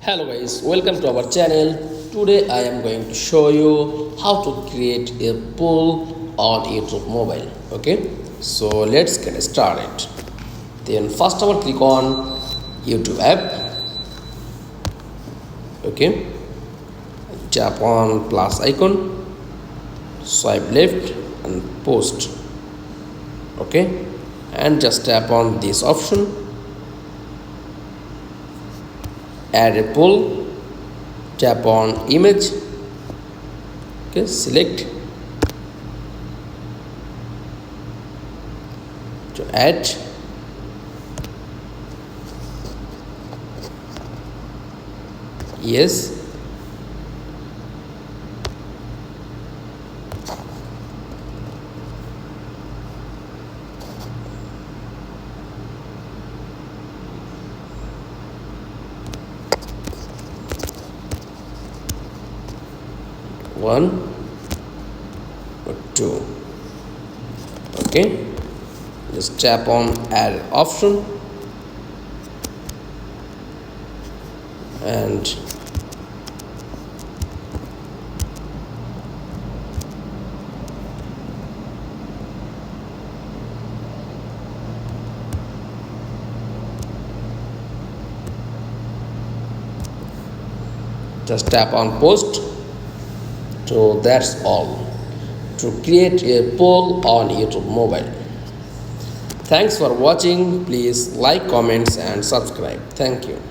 Hello guys, welcome to our channel. Today I am going to show you how to create a poll on YouTube mobile. Okay, so let's get started. Then first of all click on YouTube app. Okay, tap on plus icon, swipe left and post. Okay, and just tap on this option, add a poll, tap on image. Okay, select to add, yes, one or two. Okay, just tap on add option and just tap on post. So that's all to create a poll on YouTube mobile. Thanks for watching. Please like, comments and subscribe. Thank you.